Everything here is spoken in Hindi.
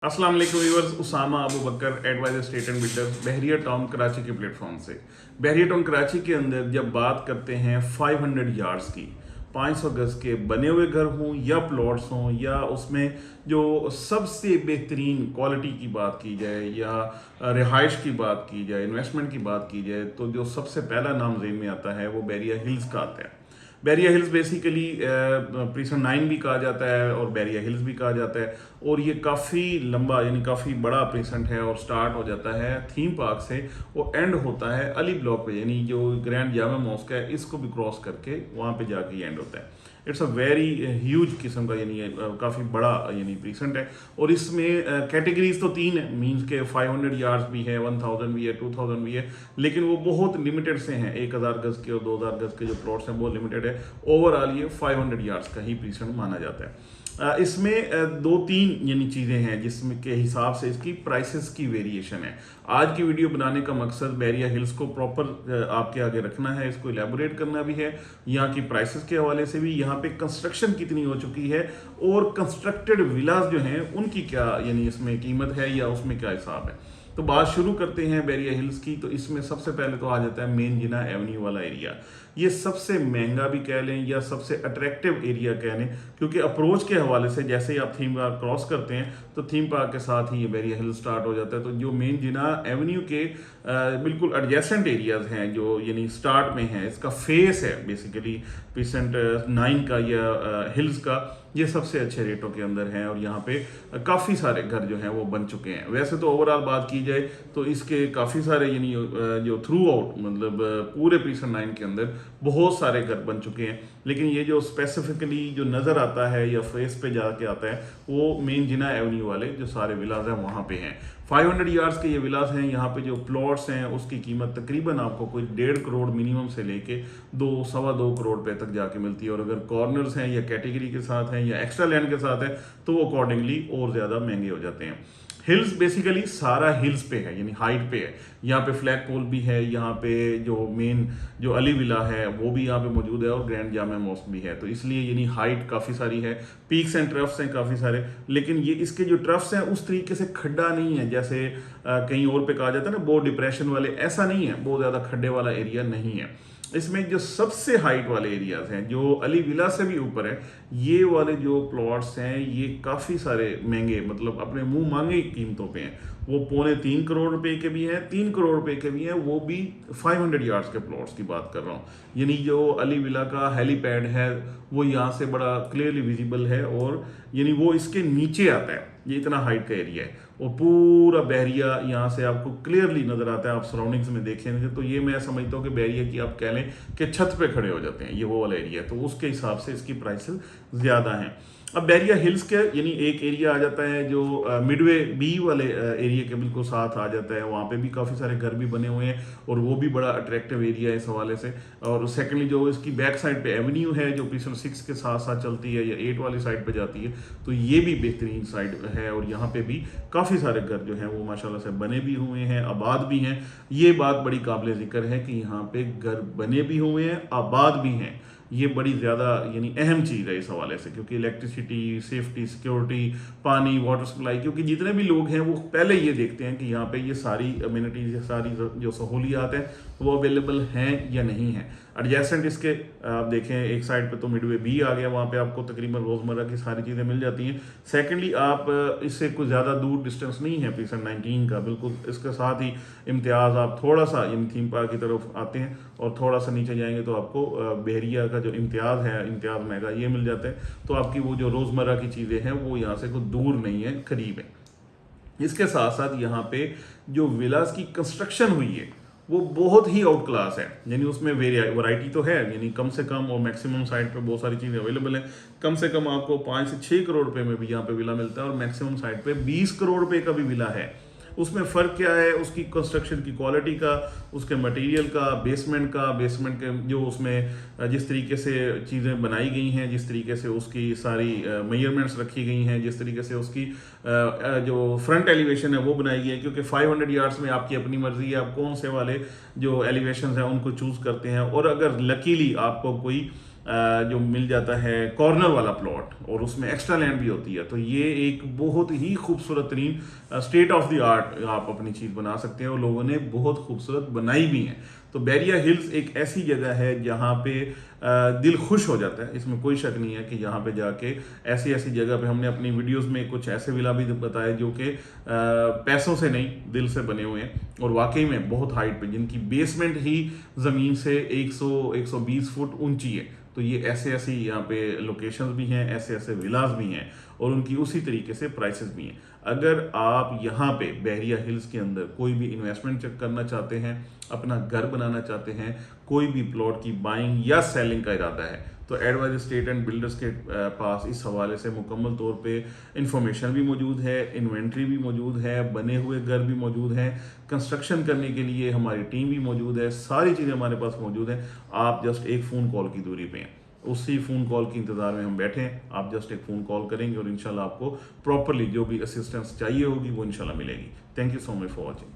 अस्सलाम वालेकुम viewers, Usama Abu Bakar adviser state and builders Bahria Town Karachi के प्लेटफॉर्म से। बहरिया टाउन कराची के अंदर जब बात करते हैं 500 यार्ड्स की, 500 गज के बने हुए घर हों या प्लॉट्स हों या उसमें जो सबसे बेहतरीन क्वालिटी की बात की जाए या रिहाइश की बात की जाए, इन्वेस्टमेंट की बात की जाए, तो जो सबसे पहला नाम ज़हन में आता है वो बैरिया हिल्स का आता है। बैरिया हिल्स बेसिकली प्रीसन 9 भी कहा जाता है और बैरिया हिल्स भी कहा जाता है, और ये काफ़ी लंबा यानी काफ़ी बड़ा प्रीसेंट है और स्टार्ट हो जाता है थीम पार्क से, वो एंड होता है अली ब्लॉक पे, यानी जो ग्रैंड जामा मॉस्क है इसको भी क्रॉस करके वहाँ पे जाके एंड होता है। इट्स अ वेरी ह्यूज किस्म का यानी काफ़ी बड़ा यानी प्रीसेंट है, और इसमें कैटेगरीज तो 3 है, मीन्स के 500 यार्ड्स भी है, 1000 भी है, 2000 भी है, लेकिन वो बहुत लिमिटेड से हैं। 1000 गज के और 2000 गज के जो प्लॉट्स हैं वो लिमिटेड है। ओवरऑल ये 500 यार्ड्स का ही प्रीसेंट माना जाता है। इसमें दो तीन यानी चीज़ें हैं जिसमें के हिसाब से इसकी प्राइसेस की वेरिएशन है। आज की वीडियो बनाने का मकसद बैरिया हिल्स को प्रॉपर आपके आगे रखना है, इसको इलेबोरेट करना भी है, यहाँ की प्राइसेस के हवाले से भी, यहाँ पे कंस्ट्रक्शन कितनी हो चुकी है और कंस्ट्रक्टेड विलास जो हैं उनकी क्या यानी इसमें कीमत है या उसमें क्या हिसाब है। तो बात शुरू करते हैं बैरिया हिल्स की। तो इसमें सबसे पहले तो आ जाता है मेन जिना एवेन्यू वाला एरिया। ये सबसे महंगा भी कह लें या सबसे अट्रैक्टिव एरिया कह लें, क्योंकि अप्रोच के हवाले से जैसे ही आप थीम पार्क क्रॉस करते हैं तो थीम पार्क के साथ ही ये बैरिया हिल स्टार्ट हो जाता है। तो जो मेन जिना एवेन्यू के बिल्कुल एडजेसेंट एरियाज हैं जो यानी स्टार्ट में हैं, इसका फेस है बेसिकली पीसेंट 9 का या हिल्स का, ये सबसे अच्छे रेटों के अंदर हैं और यहाँ पे काफ़ी सारे घर जो हैं वो बन चुके हैं। वैसे तो ओवरऑल बात की जाए तो इसके काफ़ी सारे यानी जो थ्रू आउट मतलब पूरे पीसन 9 के अंदर बहुत सारे घर बन चुके हैं, लेकिन ये जो स्पेसिफिकली जो नज़र आता है या फेस पे जाके आता है वो मेन जिना एवेन्यू वाले जो सारे विलास हैं वहाँ पे हैं। 500 यार्ड्स के ये विलास हैं। यहाँ पे जो प्लॉट्स हैं उसकी कीमत तकरीबन आपको कोई 1.5 करोड़ मिनिमम से लेके 2 सवा 2 करोड़ रुपए तक जाके मिलती है, और अगर कॉर्नर्स हैं या कैटेगरी के साथ हैं या एक्स्ट्रा लैंड के साथ है तो वो अकॉर्डिंगली और ज़्यादा महंगे हो जाते हैं। हिल्स बेसिकली सारा हिल्स पे है यानी हाइट पे है। यहाँ पे फ्लैग पोल भी है, यहाँ पे जो मेन जो अली विला है वो भी यहाँ पे मौजूद है और ग्रैंड जामा मॉस्क भी है, तो इसलिए यानी हाइट काफ़ी सारी है। पीक्स एंड ट्रफ्स हैं काफ़ी सारे, लेकिन ये इसके जो ट्रफ्स हैं उस तरीके से खड्डा नहीं है जैसे कहीं और पे कहा जाता है ना बहुत डिप्रेशन वाले, ऐसा नहीं है, बहुत ज़्यादा खड्डे वाला एरिया नहीं है। इसमें जो सबसे हाइट वाले एरियाज हैं जो अली विला से भी ऊपर है, ये वाले जो प्लॉट्स हैं ये काफ़ी सारे महंगे मतलब अपने मुंह मांगे कीमतों पे हैं। वो 3.25 करोड़ रुपए के भी हैं, 3 करोड़ रुपए के भी हैं, वो भी 500 यार्ड्स के प्लॉट्स की बात कर रहा हूँ। यानी जो अली विला का हेलीपैड है वो यहाँ से बड़ा क्लियरली विजिबल है, और यानी वो इसके नीचे आता है, ये इतना हाइट का एरिया है और पूरा बहरिया यहाँ से आपको क्लियरली नजर आता है। आप सराउंडिंग्स में देखेंगे तो ये मैं समझता हूँ कि बहरिया की आप कह लें कि छत पे खड़े हो जाते हैं, ये वो वाला एरिया है, तो उसके हिसाब से इसकी प्राइसेस ज़्यादा हैं। अब बैरिया हिल्स के यानी एक एरिया आ जाता है जो मिडवे बी वाले एरिया के बिल्कुल साथ आ जाता है, वहाँ पे भी काफ़ी सारे घर भी बने हुए हैं और वो भी बड़ा अट्रैक्टिव एरिया है इस हवाले से। और सेकेंडली जो इसकी बैक साइड पे एवेन्यू है जो पीसन 6 के साथ साथ चलती है या 8 वाली साइड पे जाती है, तो ये भी बेहतरीन साइड है और यहाँ पे भी काफ़ी सारे घर जो हैं वो माशाल्लाह से बने भी हुए हैं, आबाद भी हैं। ये बात बड़ी काबिल ज़िक्र है कि यहाँ पे घर बने भी हुए हैं, आबाद भी हैं। ये बड़ी ज़्यादा यानी अहम चीज़ है इस हवाले से, क्योंकि इलेक्ट्रिसिटी, सेफ्टी, सिक्योरिटी, पानी, वाटर सप्लाई, क्योंकि जितने भी लोग हैं वो पहले ये देखते हैं कि यहाँ पे ये सारी अम्यूनिटीज़, ये सारी जो सहूलियात हैं वो अवेलेबल हैं या नहीं हैं। एडजेसेंट इसके आप देखें एक साइड पे तो मिडवे बी आ गया, वहाँ पे आपको तकरीबन रोज़मर्रा की सारी चीज़ें मिल जाती हैं। सेकेंडली आप इससे कुछ ज़्यादा दूर डिस्टेंस नहीं है पीसन 19 का, बिल्कुल इसके साथ ही इम्तियाज़ आप थोड़ा सा इन थीम पार्क की तरफ आते हैं और थोड़ा सा नीचे जाएंगे तो आपको बहरिया का जो इम्तियाज़ है, इम्तियाज़ महंगा, ये मिल जाता है। तो आपकी वो जो रोज़मर्रा की चीज़ें हैं वो यहाँ से कुछ दूर नहीं है, करीब है। इसके साथ साथ यहाँ पे जो विलास की कंस्ट्रक्शन हुई है वो बहुत ही आउट क्लास है, यानी उसमें वैरायटी तो है, यानी कम से कम और मैक्सिमम साइड पे बहुत सारी चीज़ें अवेलेबल हैं। कम से कम आपको 5 से 6 करोड़ रुपए में भी यहाँ पे विला मिलता है और मैक्सिमम साइड पे 20 करोड़ रुपए का भी विला है। उसमें फ़र्क क्या है? उसकी कंस्ट्रक्शन की क्वालिटी का, उसके मटेरियल का, बेसमेंट के जो उसमें जिस तरीके से चीज़ें बनाई गई हैं, जिस तरीके से उसकी सारी मेजरमेंट्स रखी गई हैं, जिस तरीके से उसकी जो फ्रंट एलिवेशन है वो बनाई गई है, क्योंकि 500 यार्ड्स में आपकी अपनी मर्जी है आप कौन से वाले जो एलिवेशन हैं उनको चूज़ करते हैं। और अगर लकीली आपको कोई जो मिल जाता है कॉर्नर वाला प्लॉट और उसमें एक्स्ट्रा लैंड भी होती है, तो ये एक बहुत ही खूबसूरत तरीन स्टेट ऑफ द आर्ट आप अपनी चीज़ बना सकते हैं और लोगों ने बहुत खूबसूरत बनाई भी है। तो बैरिया हिल्स एक ऐसी जगह है जहाँ पे दिल खुश हो जाता है, इसमें कोई शक नहीं है कि यहाँ पे जाके ऐसी ऐसी जगह पे हमने अपनी वीडियोस में कुछ ऐसे विला भी बताए जो कि पैसों से नहीं दिल से बने हुए हैं और वाकई में बहुत हाइट पे, जिनकी बेसमेंट ही ज़मीन से 100-120 फुट ऊंची है। तो ये ऐसे ऐसी यहाँ पे लोकेशंस भी हैं, ऐसे ऐसे विलास भी हैं और उनकी उसी तरीके से प्राइसेस भी हैं। अगर आप यहाँ पे बहरिया हिल्स के अंदर कोई भी इन्वेस्टमेंट चेक करना चाहते हैं, अपना घर बनाना चाहते हैं, कोई भी प्लॉट की बाइंग या सेलिंग का इरादा है, तो एडवाइज एस्टेट एंड बिल्डर्स के पास इस हवाले से मुकम्मल तौर पे इंफॉर्मेशन भी मौजूद है, इन्वेंट्री भी मौजूद है, बने हुए घर भी मौजूद हैं, कंस्ट्रक्शन करने के लिए हमारी टीम भी मौजूद है, सारी चीज़ें हमारे पास मौजूद हैं। आप जस्ट एक फ़ोन कॉल की दूरी पे हैं, उसी फ़ोन कॉल के इंतज़ार में हम बैठे हैं। आप जस्ट एक फ़ोन कॉल करेंगे और इंशाल्लाह आपको प्रॉपरली जो भी असिस्टेंस चाहिए होगी वो इंशाल्लाह मिलेगी। Thank you so much for watching.